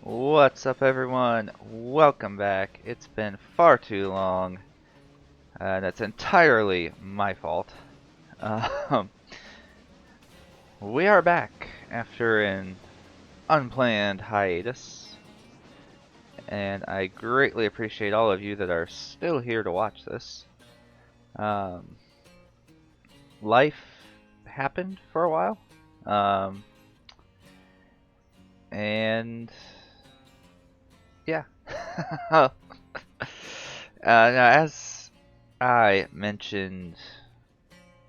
What's up, everyone? Welcome back. It's been far too long. That's entirely my fault. Um, we are back after an unplanned hiatus, and I greatly appreciate all of you that are still here to watch this. Um, Life happened for a while, um, and yeah. Now, as I mentioned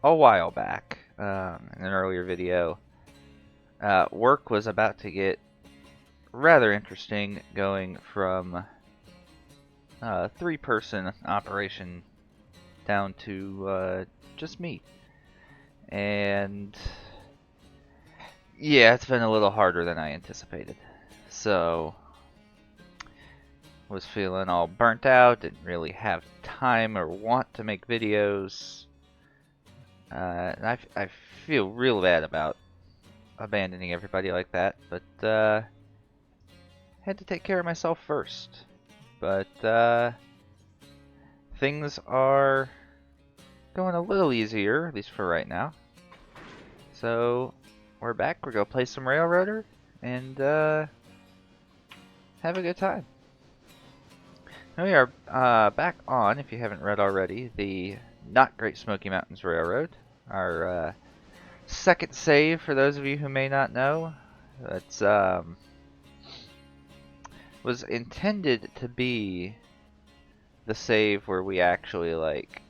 a while back in an earlier video, work was about to get rather interesting, going from a three-person operation down to just me. And yeah, it's been a little harder than I anticipated. So, was feeling all burnt out, didn't really have time or want to make videos. And I feel real bad about abandoning everybody like that, but had to take care of myself first. But things are going a little easier, at least for right now. So we're back. We're gonna play some Railroader and have a good time. Now we are back on, if you haven't read already, the Not Great Smoky Mountains Railroad. Our second save, for those of you who may not know. That's was intended to be the save where we actually like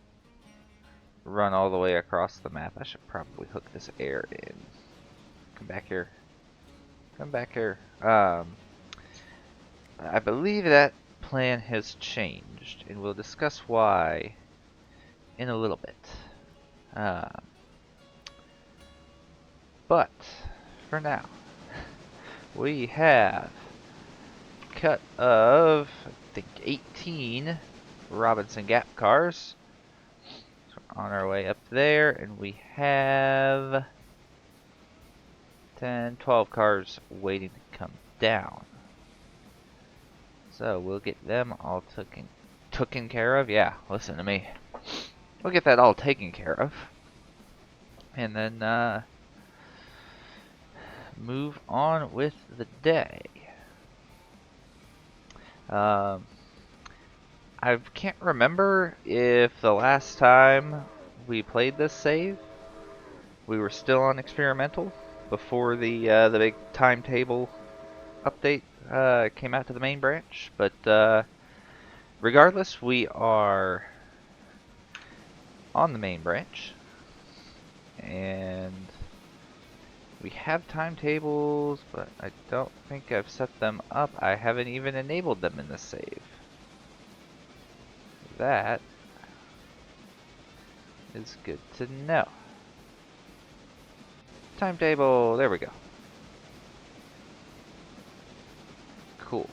run all the way across the map. I should probably hook this air in. Come back here. Come back here. I believe that plan has changed, and we'll discuss why in a little bit. But for now, we have a cut of, I think, 18 Robinson Gap cars. So we're on our way up there, and we have 10, 12 cars waiting to come down. So we'll get them all taken care of. Yeah, listen to me. We'll get that all taken care of. And then move on with the day. I can't remember if the last time we played this save we were still on experimental before the big timetable update came out to the main branch, but regardless, we are on the main branch, and we have timetables, but I don't think I've set them up. I haven't even enabled them in the save. That is good to know. Timetable, there we go. Cool.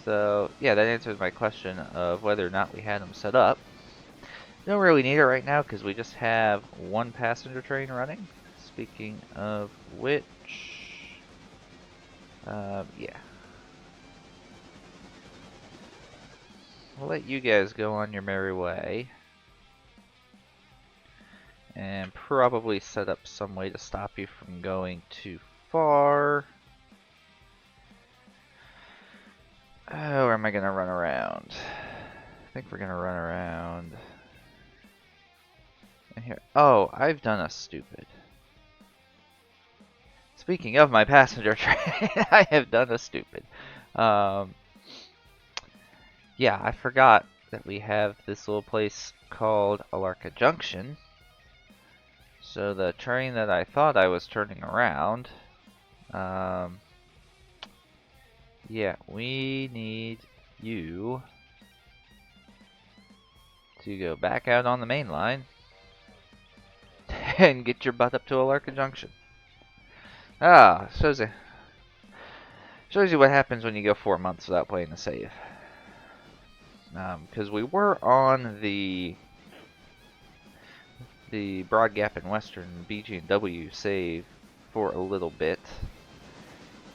So, yeah, that answers my question of whether or not we had them set up. Don't really need it right now because we just have one passenger train running. Speaking of which, yeah. We'll let you guys go on your merry way. And probably set up some way to stop you from going too far. Oh, where am I gonna run around? I think we're gonna run around. And here. Oh, I've done us stupid. Speaking of my passenger train, I have done us stupid. Yeah, I forgot that we have this little place called Alarka Junction. So the train that I thought I was turning around, yeah, we need you to go back out on the main line and get your butt up to Alarka Junction. Ah, shows you what happens when you go 4 months without playing the save. Because we were on the Broad Gap and Western BG&W save for a little bit.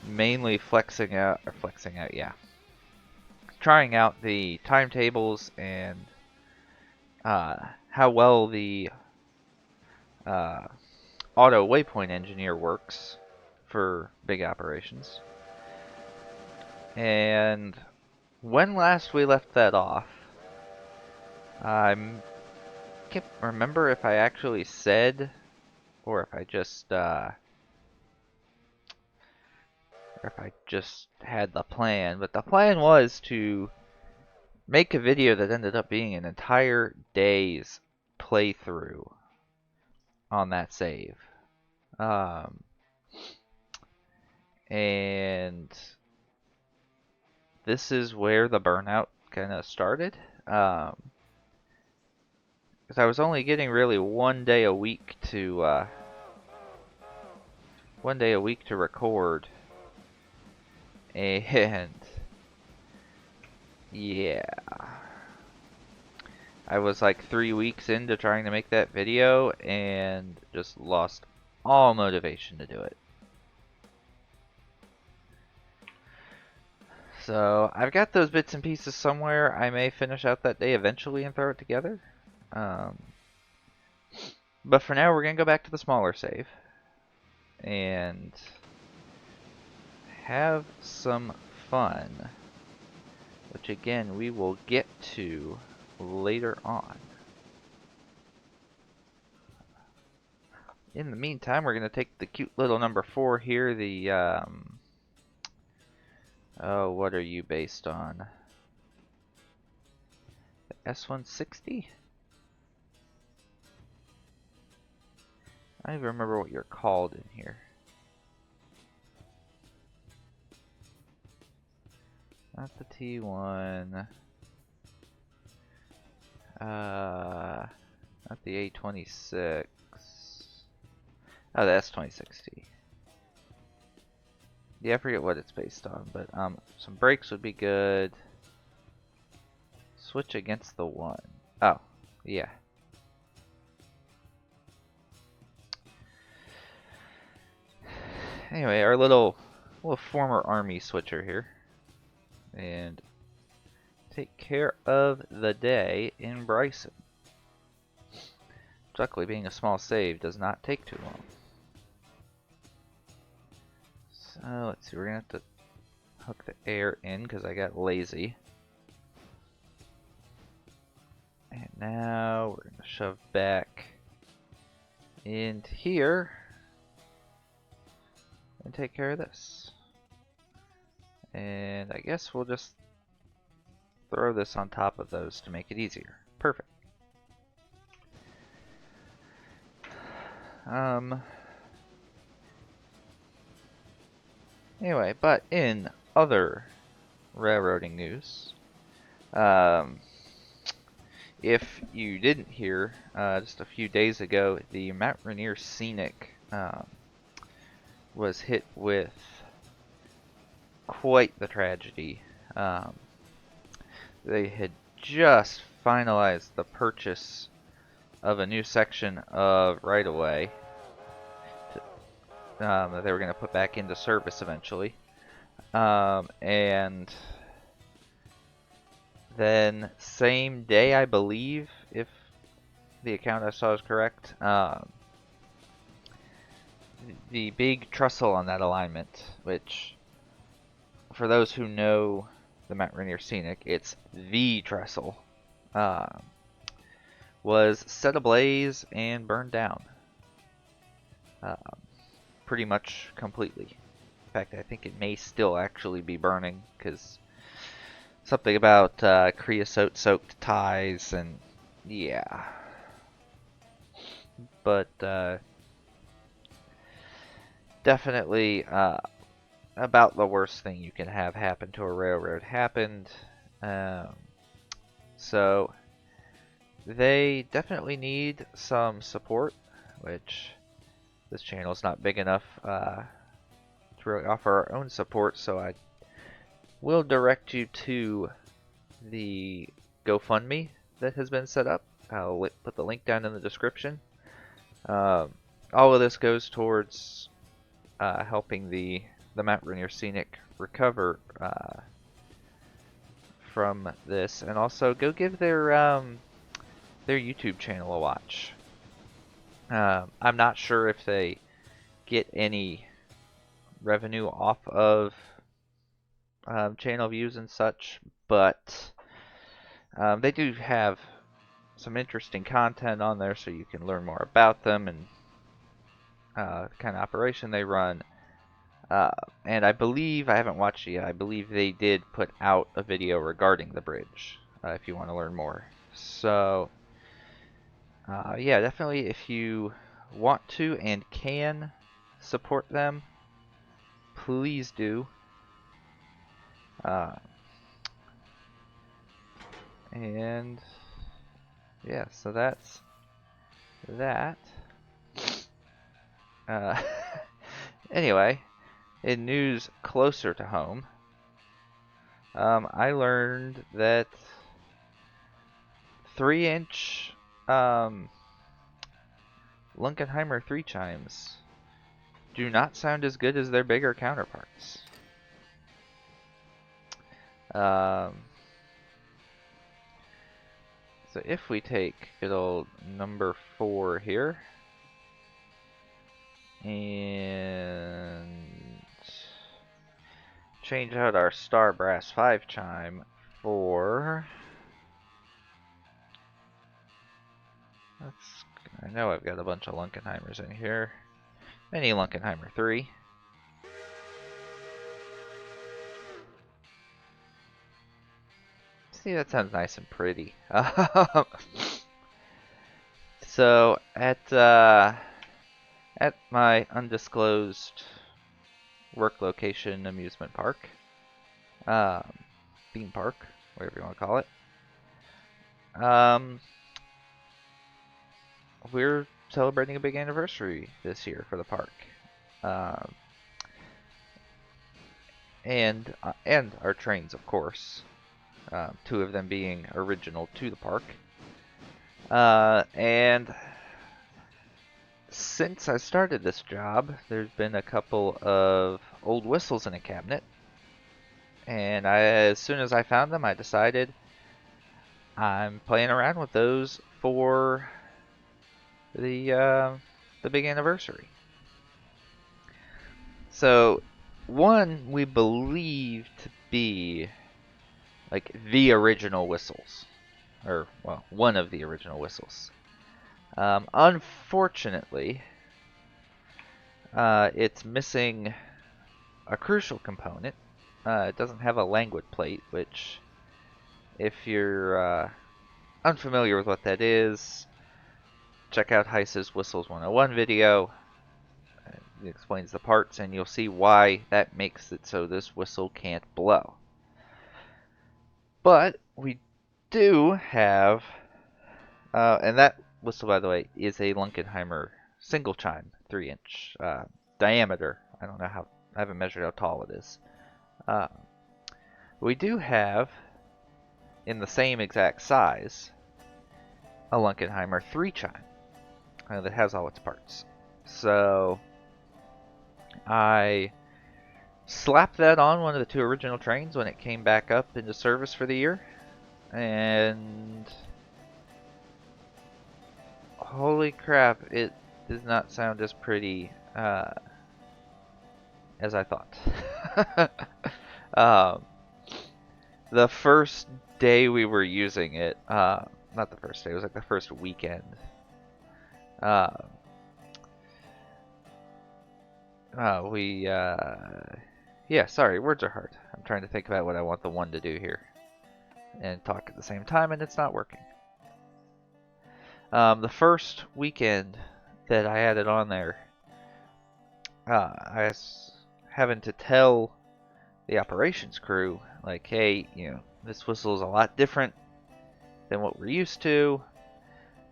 mainly flexing out, yeah. Trying out the timetables and how well the uh, auto waypoint engineer works for big operations. And when last we left that off, I can't remember if I actually said or if I just had the plan, but the plan was to make a video that ended up being an entire day's playthrough on that save. And this is where the burnout kind of started. Because I was only getting really one day a week to record, and yeah, I was like 3 weeks into trying to make that video and just lost all motivation to do it. So I've got those bits and pieces somewhere. I may finish out that day eventually and throw it together. But for now, we're going to go back to the smaller save and have some fun, which again, we will get to later on. In the meantime, we're going to take the cute little number 4 here, the, oh, what are you based on? The S160? I don't even remember what you're called in here. Not the T1. Not the A26. Oh, the S2060. Yeah, I forget what it's based on, but some brakes would be good. Switch against the 1. Oh, yeah. Anyway, our little former army switcher here. And take care of the day in Bryson. Luckily, being a small save does not take too long. So, let's see, we're going to have to hook the air in because I got lazy. And now we're going to shove back into here and take care of this. And I guess we'll just throw this on top of those to make it easier. Perfect. Anyway, but in other railroading news, if you didn't hear, just a few days ago, the Mount Rainier Scenic was hit with quite the tragedy. They had just finalized the purchase of a new section of right-of-way that they were going to put back into service eventually. And then same day, I believe, if the account I saw is correct, the big trestle on that alignment, which, for those who know the Mount Rainier Scenic, it's the trestle, was set ablaze and burned down. Pretty much completely. In fact, I think it may still actually be burning, because something about creosote-soaked ties, and yeah. But definitely about the worst thing you can have happen to a railroad happened. So they definitely need some support, which this channel is not big enough to really offer our own support, so I will direct you to the GoFundMe that has been set up. I'll put the link down in the description. All of this goes towards helping the the Mount Rainier Scenic recover from this, and also go give their YouTube channel a watch. I'm not sure if they get any revenue off of channel views and such, but they do have some interesting content on there, so you can learn more about them and the kind of operation they run. And I believe, I haven't watched it yet, I believe they did put out a video regarding the bridge, if you want to learn more. So, yeah, definitely if you want to and can support them, please do. And yeah, so that's that. Anyway, in news closer to home, I learned that 3-inch Lunkenheimer 3 chimes do not sound as good as their bigger counterparts. So if we take good old number 4 here and change out our Star Brass 5 chime for, I know I've got a bunch of Lunkenheimers in here. Any Lunkenheimer 3. See, that sounds nice and pretty. So at my undisclosed work location amusement park, theme park, whatever you want to call it, we're celebrating a big anniversary this year for the park, and our trains, of course. 2 of them being original to the park. And since I started this job, there's been a couple of old whistles in a cabinet. And as soon as I found them, I decided I'm playing around with those for the big anniversary. So, one we believe to be like the original whistles, or well, one of the original whistles. Unfortunately, it's missing a crucial component. It doesn't have a languid plate, which, if you're unfamiliar with what that is, check out Heiss's Whistles 101 video. It explains the parts, and you'll see why that makes it so this whistle can't blow. But we do have, and that whistle, by the way, is a Lunkenheimer single chime, 3-inch diameter. I don't know how, I haven't measured how tall it is. We do have, in the same exact size, a Lunkenheimer 3 chime that has all its parts. So I slapped that on one of the 2 original trains when it came back up into service for the year, and holy crap, it does not sound as pretty as I thought. The first day we were using it, not the first day, it was like the first weekend. Yeah, sorry, words are hard. I'm trying to think about what I want the one to do here and talk at the same time, and it's not working. The first weekend that I had it on there, I was having to tell the operations crew, like, hey, you know, this whistle is a lot different than what we're used to.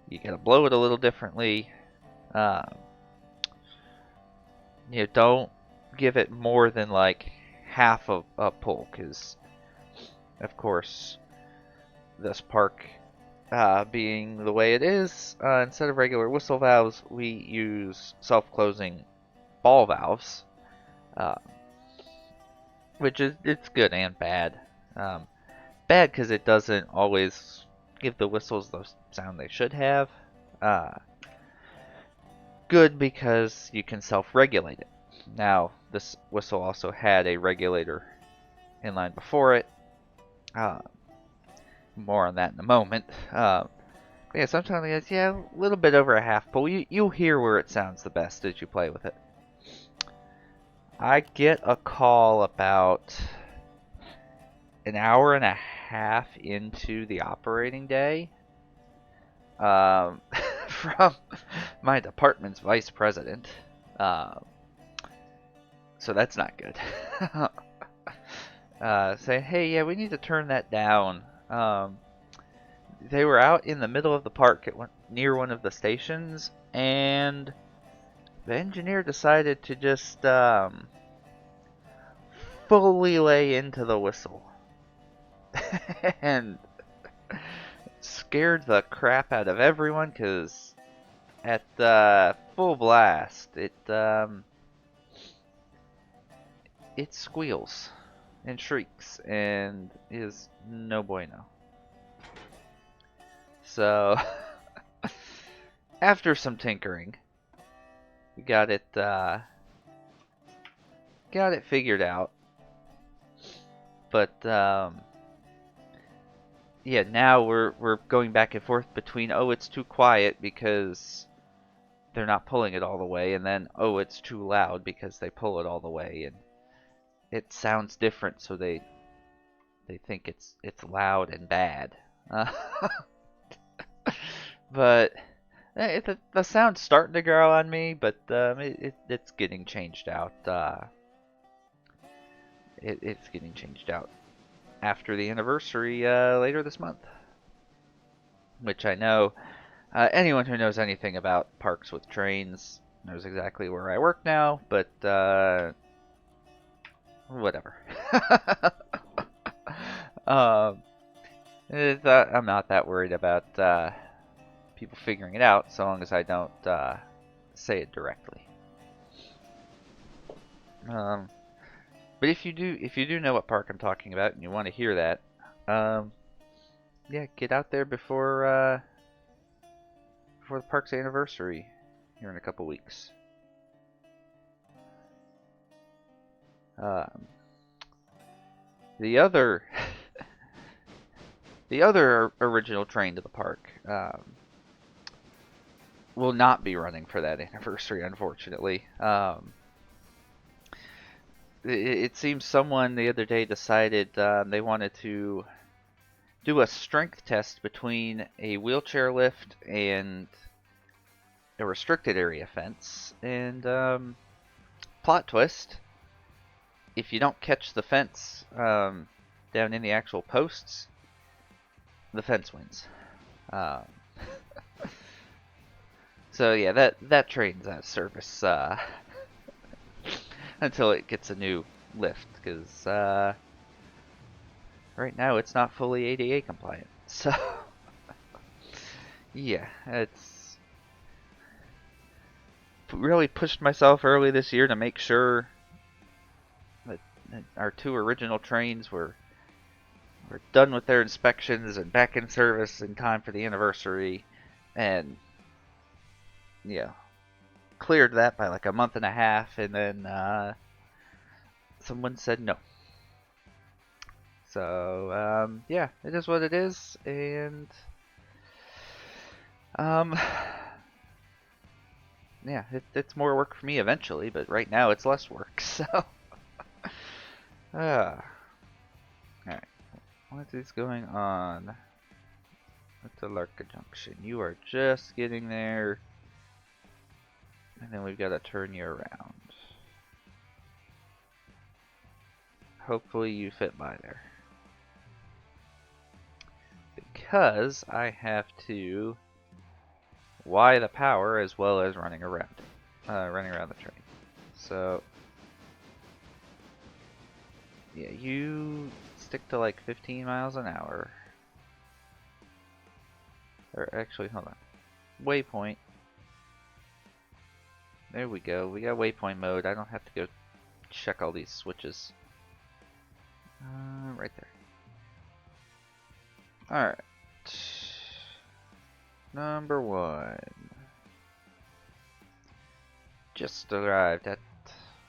You gotta blow it a little differently. You know, don't give it more than like half of a pull, because, of course, this park being the way it is, instead of regular whistle valves, we use self-closing ball valves. which is it's good and bad. Um, Bad because it doesn't always give the whistles the sound they should have. Uh, Good because you can self-regulate it. Now, this whistle also had a regulator in line before it. Uh, More on that in a moment. Yeah, sometimes it's a little bit over a half pull. You'll hear where it sounds the best as you play with it. I get a call about an hour and a half into the operating day from my department's vice president. Um, so that's not good. Saying, hey, yeah, we need to turn that down. They were out in the middle of the park near one of the stations, and the engineer decided to just fully lay into the whistle. And scared the crap out of everyone because at full blast, it squeals and shrieks and is no bueno. So after some tinkering, we got it figured out. But yeah, now we're going back and forth between, oh, it's too quiet because they're not pulling it all the way, and then, oh, it's too loud because they pull it all the way, and it sounds different, so they think it's loud and bad. But the sound's starting to grow on me, but it's getting changed out. It's getting changed out after the anniversary later this month, which I know anyone who knows anything about parks with trains knows exactly where I work now, but whatever. I'm not that worried about people figuring it out, so long as I don't say it directly. But if you do know what park I'm talking about and you want to hear that, yeah, get out there before the park's anniversary here in a couple weeks. The other original train to the park will not be running for that anniversary, unfortunately. It seems someone the other day decided they wanted to do a strength test between a wheelchair lift and a restricted area fence, and plot twist, if you don't catch the fence down in the actual posts, the fence wins. So yeah, that train's out of service until it gets a new lift, because right now it's not fully ADA compliant. So yeah, it's really pushed myself early this year to make sure that our two original trains were done with their inspections and back in service in time for the anniversary, and yeah, cleared that by like a month and a half, and then someone said no. So yeah, it is what it is, and yeah, it's more work for me eventually, but right now it's less work. So alright, what is going on at the Larka Junction? You are just getting there, and then we've got to turn you around. Hopefully you fit by there, because I have to wire the power as well as running around the train. So yeah, you stick to like 15 miles an hour. Or actually, hold on. Waypoint. There we go. We got waypoint mode. I don't have to go check all these switches. Alright. Number 1. Just arrived at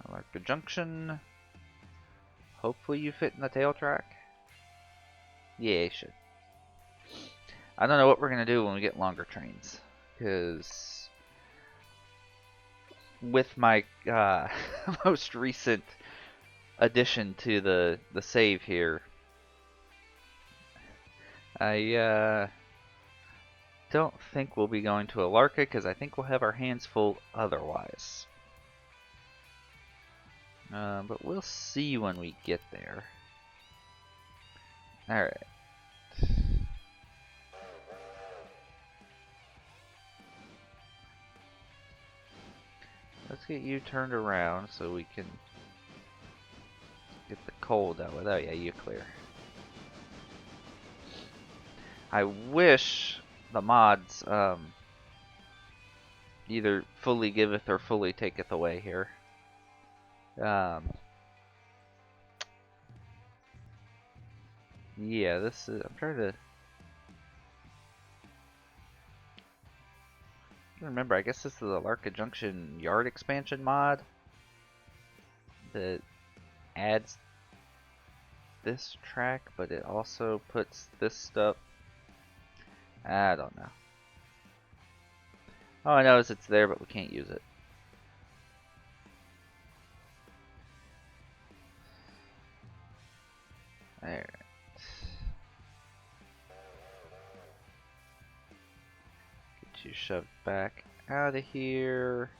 Alarka Junction. Hopefully you fit in the tail track. Yeah, you should. I don't know what we're going to do when we get longer trains. Because with my most recent addition to the save here, I don't think we'll be going to Alarka because I think we'll have our hands full otherwise. But we'll see when we get there. Alright. Let's get you turned around so we can get the cold out with. Oh yeah, you clear. I wish the mods either fully giveth or fully taketh away here. Yeah, this is. I'm trying to remember. I guess this is the Alarka Junction yard expansion mod that adds this track, but it also puts this stuff. I don't know. All I know is it's there, but we can't use it. Alright. Get you shoved back out of here.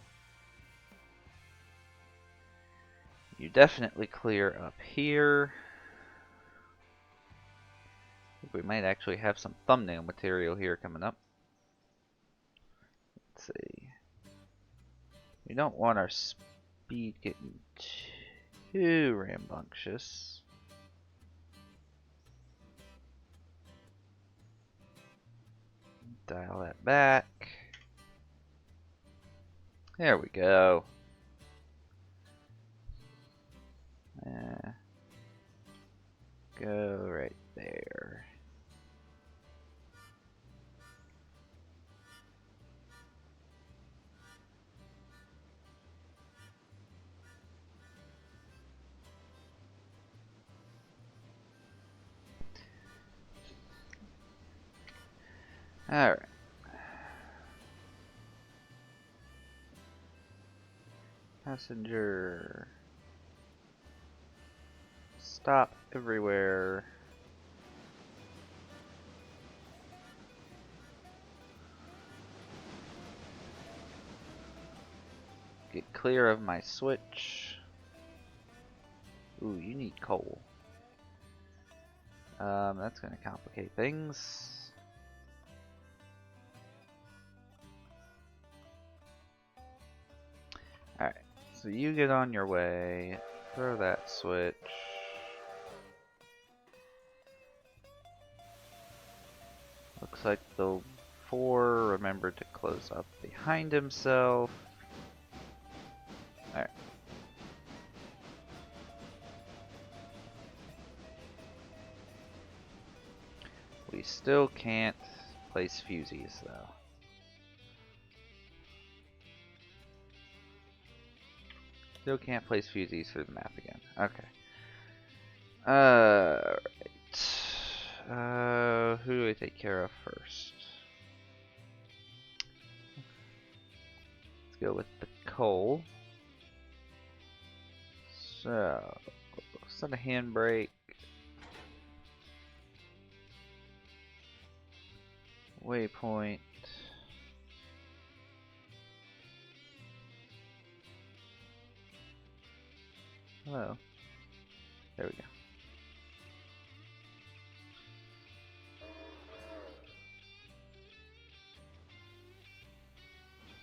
You definitely clear up here. I think we might actually have some thumbnail material here coming up. Let's see. We don't want our speed getting too rambunctious. Dial that back. There we go. Go right there. Alright. Passenger. Stop everywhere. Get clear of my switch. Ooh, you need coal. That's gonna complicate things. Alright, so you get on your way. Throw that switch. Looks like the 4 remembered to close up behind himself. Alright. We still can't place fusees though. Still can't place fusees through the map again. Okay. Right. Who do I take care of first? Let's go with the coal. So, set a handbrake. Waypoint. Hello. There we go.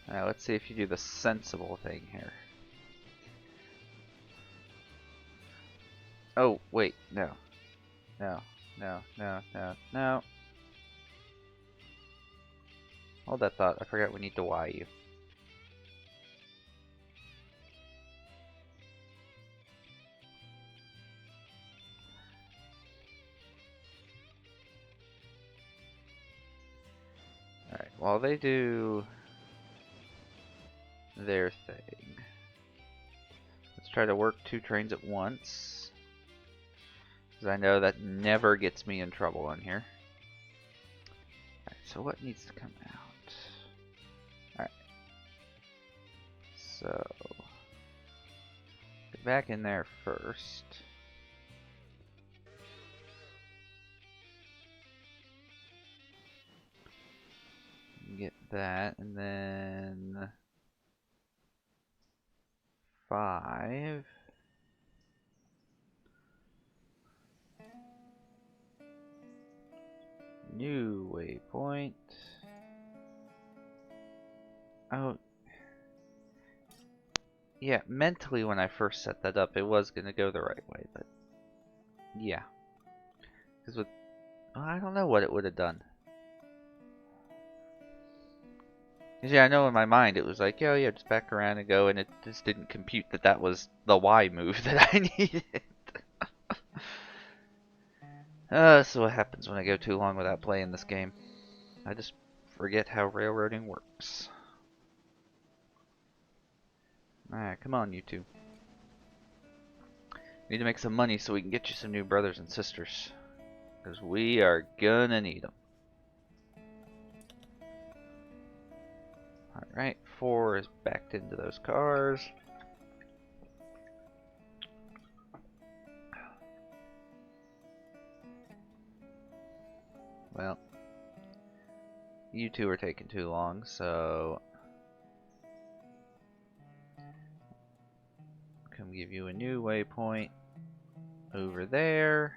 Alright, let's see if you do the sensible thing here. Oh, wait, no. No, no, no, no, no. Hold that thought, I forgot we need to Y you. while they do their thing, let's try to work 2 trains at once, because I know that never gets me in trouble on here. Alright, so what needs to come out? Alright. So, get back in there first. Get that, and then 5. New waypoint. Oh, yeah, mentally when I first set that up, it was going to go the right way, but yeah. Because with, well, I don't know what it would have done. Because yeah, I know in my mind it was like, oh yeah, just back around and go, and it just didn't compute that that was the Y move that I needed. So what happens when I go too long without playing this game? I just forget how railroading works. Alright, come on, you two. Need to make some money so we can get you some new brothers and sisters. Because we are gonna need them. Alright, 4 is backed into those cars. Well, you two are taking too long, so come give you a new waypoint over there.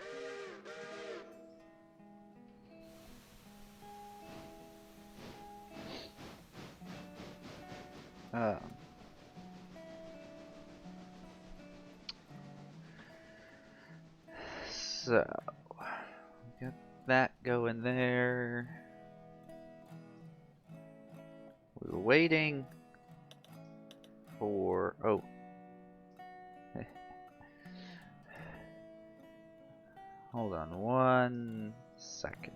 So, get that going there. We were waiting for, oh. Hold on 1 second.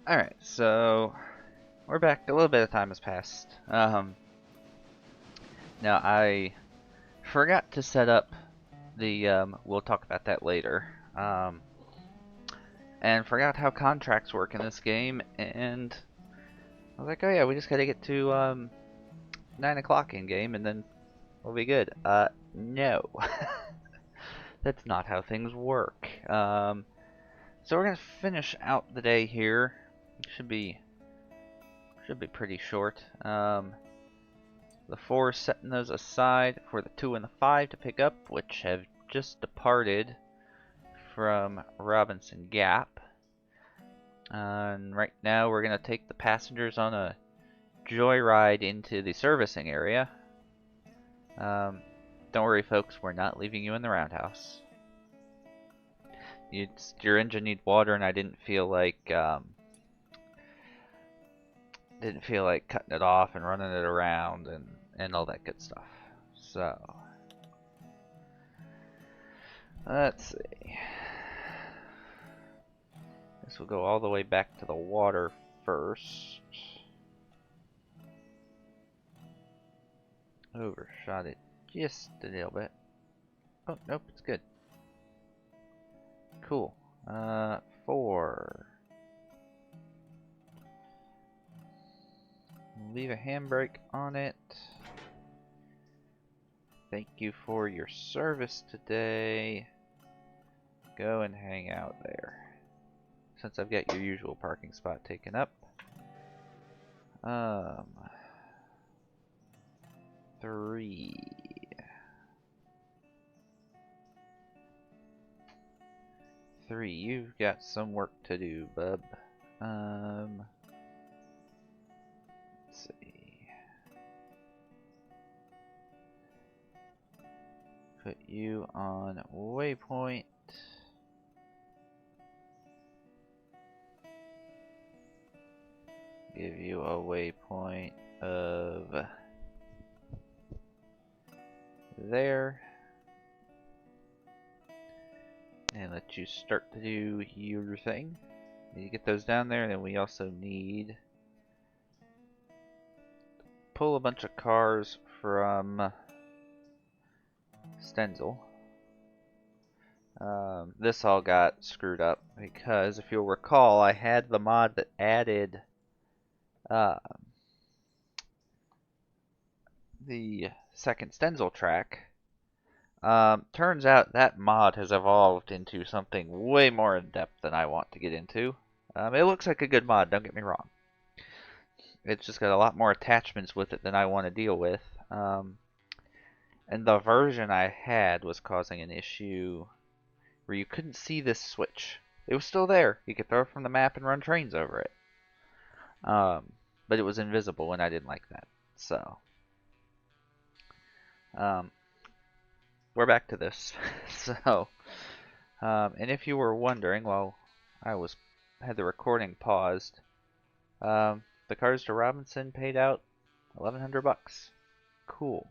Alright, so we're back. A little bit of time has passed. Now I forgot to set up the, we'll talk about that later. And forgot how contracts work in this game, and I was like, oh yeah, we just gotta get to 9 o'clock in game, and then we'll be good. No. That's not how things work. So we're gonna finish out the day here. Should be pretty short. The 4 setting those aside for the 2 and the 5 to pick up, which have just departed from Robinson Gap. And right now we're gonna take the passengers on a joyride into the servicing area. Don't worry, folks, we're not leaving you in the roundhouse. Your engine need water, and I didn't feel like cutting it off and running it around and all that good stuff. So let's see. This will go all the way back to the water first. Overshot it just a little bit. Oh, nope, it's good. Cool. 4. Leave a handbrake on it. Thank you for your service today. Go and hang out there. Since I've got your usual parking spot taken up. 3. 3, you've got some work to do, bub. Let's see. Put you on waypoint. Give you a waypoint of there. And let you start to do your thing. You get those down there, and then we also need pull a bunch of cars from Stenzel. This all got screwed up because if you'll recall, I had the mod that added the second Stenzel track. Turns out that mod has evolved into something way more in depth than I want to get into. It looks like a good mod, don't get me wrong. It's just got a lot more attachments with it than I want to deal with. And the version I had was causing an issue where you couldn't see this switch. It was still there. You could throw it from the map and run trains over it. But it was invisible, and I didn't like that. So, we're back to this. And if you were wondering, while I had the recording paused, the Cars to Robinson paid out $1,100. Cool.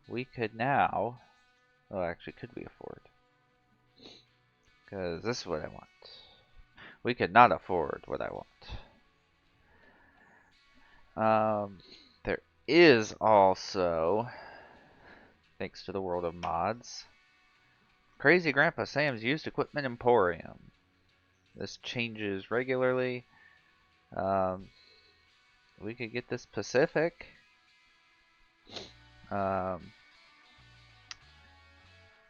We could now, oh, actually, could we afford? Because this is what I want. We could not afford what I want. There is also, thanks to the world of mods, Crazy Grandpa Sam's Used Equipment Emporium. This changes regularly. We could get this Pacific. Let's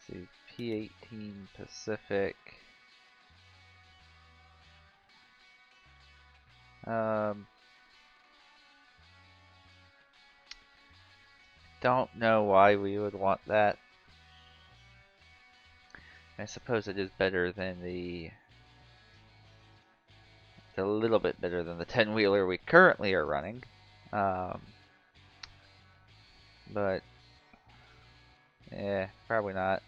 see, P18 Pacific. Don't know why we would want that. I suppose it is better than it's a little bit better than the 10-wheeler we currently are running. But probably not.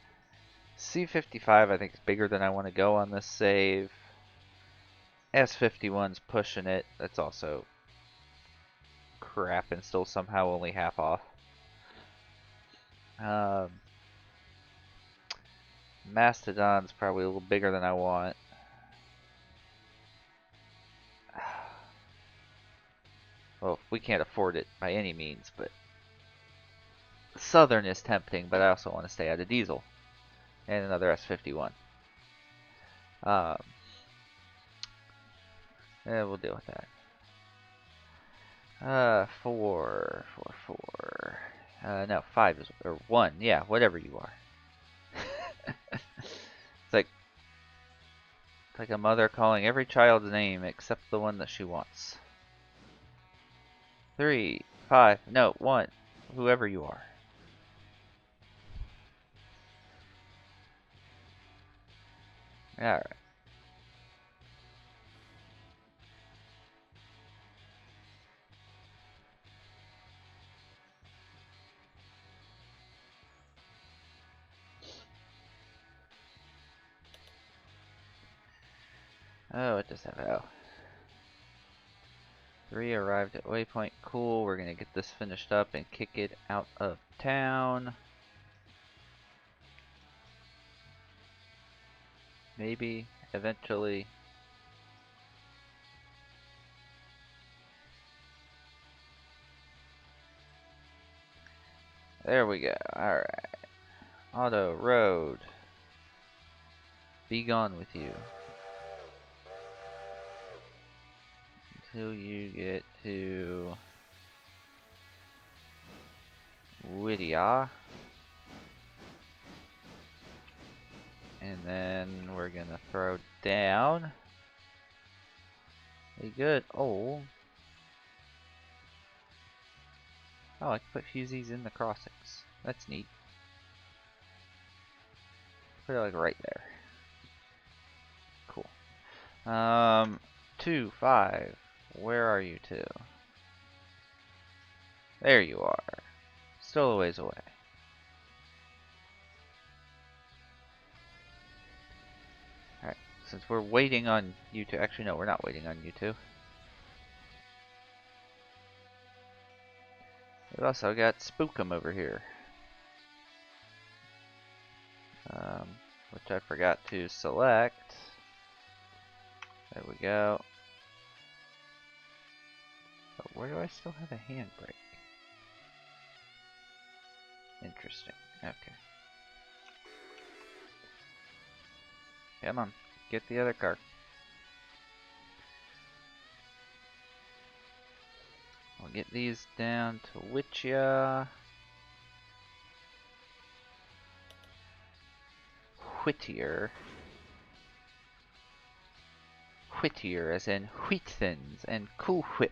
C55 I think is bigger than I want to go on this save. S51's pushing it. That's also crap and still somehow only half off. Mastodon's probably a little bigger than I want. Well, we can't afford it by any means, but Southern is tempting, but I also want to stay out of diesel. And another S51. Yeah, we'll deal with that. 4. No, 5 is, or 1. Yeah, whatever you are. It's like a mother calling every child's name except the one that she wants. 3, 5, no, 1. Whoever you are. Alright. Oh, it does have O. 3 arrived at Waypoint. Cool. We're gonna get this finished up and kick it out of town. Maybe, eventually. There we go. Alright. Auto, road. Be gone with you. Until you get to Whittier. And then we're gonna throw down a good old. Oh, I can put fusees in the crossings. That's neat. Put it like right there. Cool. 2, 5. Where are you two? There you are. Still a ways away. Alright, since we're waiting on you two. Actually, no, we're not waiting on you two. We've also got Spookum over here. Which I forgot to select. There we go. But where do I still have a handbrake? Interesting. Okay. Come on, get the other car. We'll get these down to Whittier. Whittier. Whittier as in wheat thins and Cool Whip.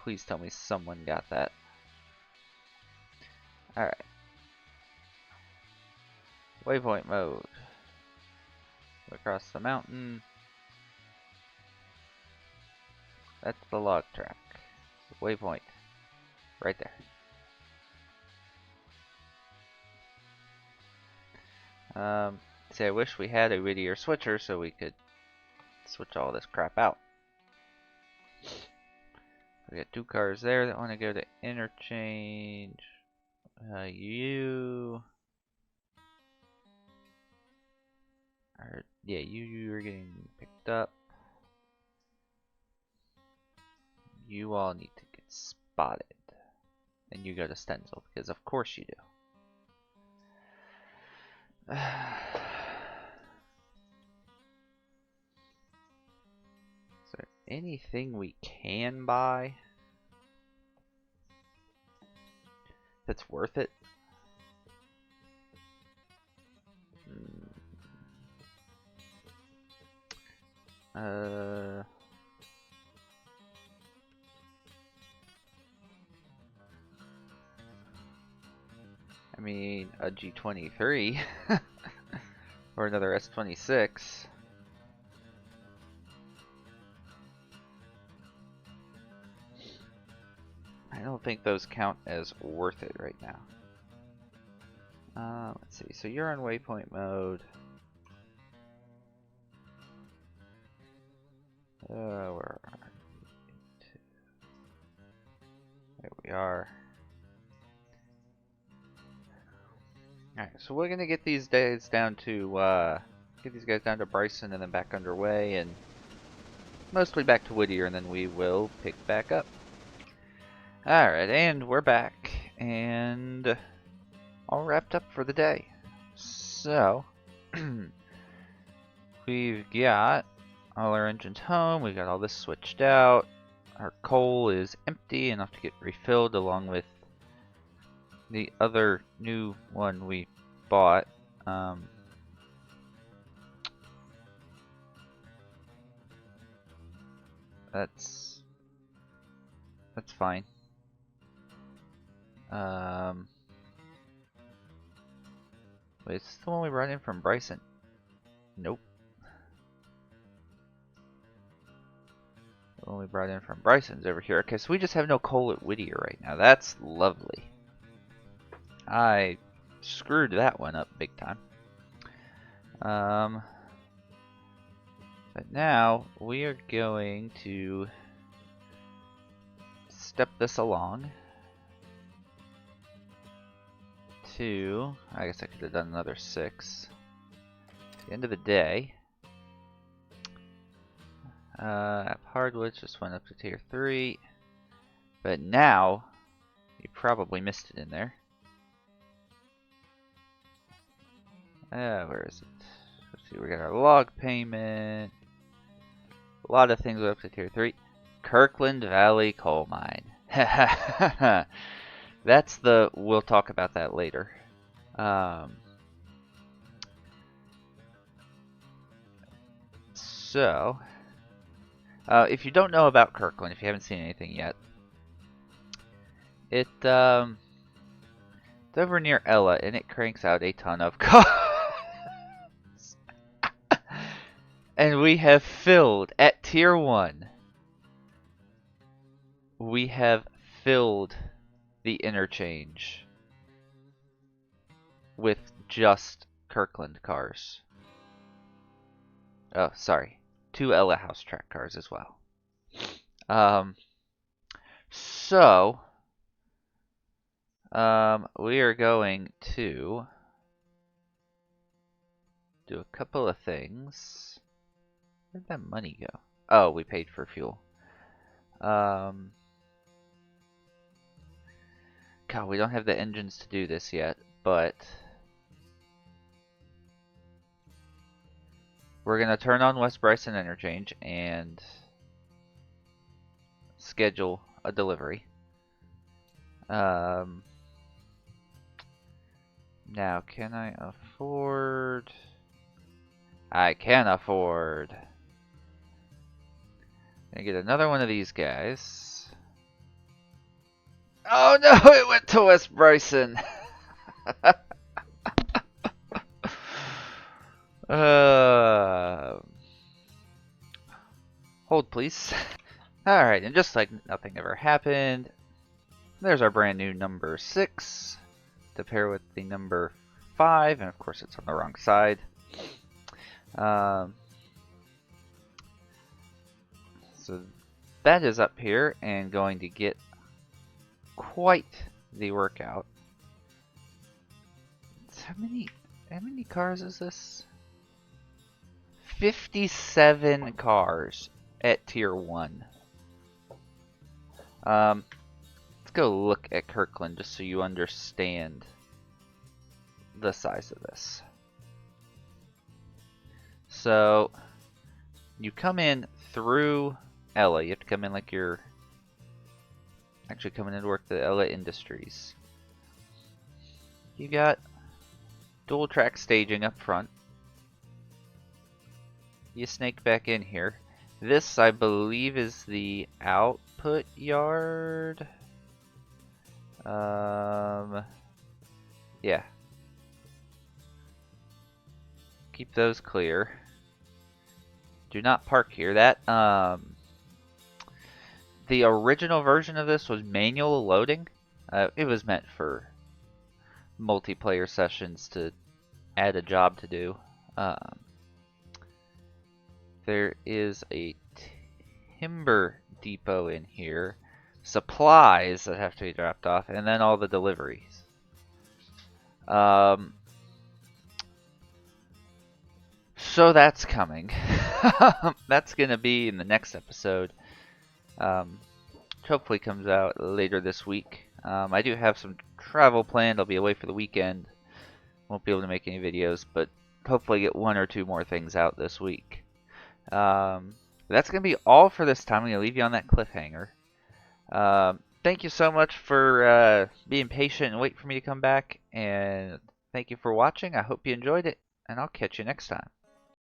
Please tell me someone got that. Alright. Waypoint mode. Across the mountain. That's the log track. Waypoint. Right there. See, I wish we had a Whittier switcher so we could switch all this crap out. We got 2 cars there that want to go to interchange. You are getting picked up. You all need to get spotted. And you go to Stenzel, because of course you do. Is there anything we can buy that's worth it? I mean, a G23 or another S26. I don't think those count as worth it right now. Let's see. So you're on waypoint mode. Where are you? There we are. Alright, so we're gonna get these guys down to Bryson and then back underway, and mostly back to Whittier, and then we will pick back up. Alright, and we're back, and all wrapped up for the day. So, we've got all our engines home, we got all this switched out, our coal is empty, enough to get refilled along with the other new one we bought. That's fine. Wait, is this the one we brought in from Bryson? Nope. The one we brought in from Bryson's over here. Okay, so we just have no coal at Whittier right now. That's lovely. I screwed that one up big time. But now we are going to step this along to, I guess I could have done another 6. At the end of the day, hardwoods just went up to tier 3, but now you probably missed it in there. Where is it? Let's see, we got our log payment. A lot of things up to tier 3. Kirkland Valley Coal Mine. That's the, we'll talk about that later. So, if you don't know about Kirkland, if you haven't seen anything yet, it's over near Ella, and it cranks out a ton of cars. And we have filled at tier 1. We have filled the interchange with just Kirkland cars. Oh, sorry. 2 Ella House track cars as well. So we are going to do a couple of things. Where'd that money go? Oh, we paid for fuel. God, we don't have the engines to do this yet, but we're gonna turn on West Bryson Interchange and schedule a delivery. Now, can I afford? I can afford. Gonna get another one of these guys. Oh no, it went to West Bryson. Hold please. Alright, and just like nothing ever happened, there's our brand new number 6 to pair with the number 5, and of course it's on the wrong side. So that is up here and going to get quite the workout. How many cars is this? 57 cars at tier 1. Let's go look at Kirkland just so you understand the size of this. So you come in through Ella. You have to come in like you're actually coming in to work at Ella Industries. You got dual track staging up front. You snake back in here. This, I believe, is the output yard. Yeah. Keep those clear. Do not park here. That, the original version of this was manual loading. It was meant for multiplayer sessions to add a job to do. There is a timber depot in here, supplies that have to be dropped off, and then all the deliveries. So that's coming. That's gonna be in the next episode. Hopefully comes out later this week. I do have some travel planned. I'll be away for the weekend. Won't be able to make any videos, but hopefully get 1 or 2 more things out this week. That's going to be all for this time. I'm going to leave you on that cliffhanger. Thank you so much for being patient and waiting for me to come back. And thank you for watching. I hope you enjoyed it, and I'll catch you next time.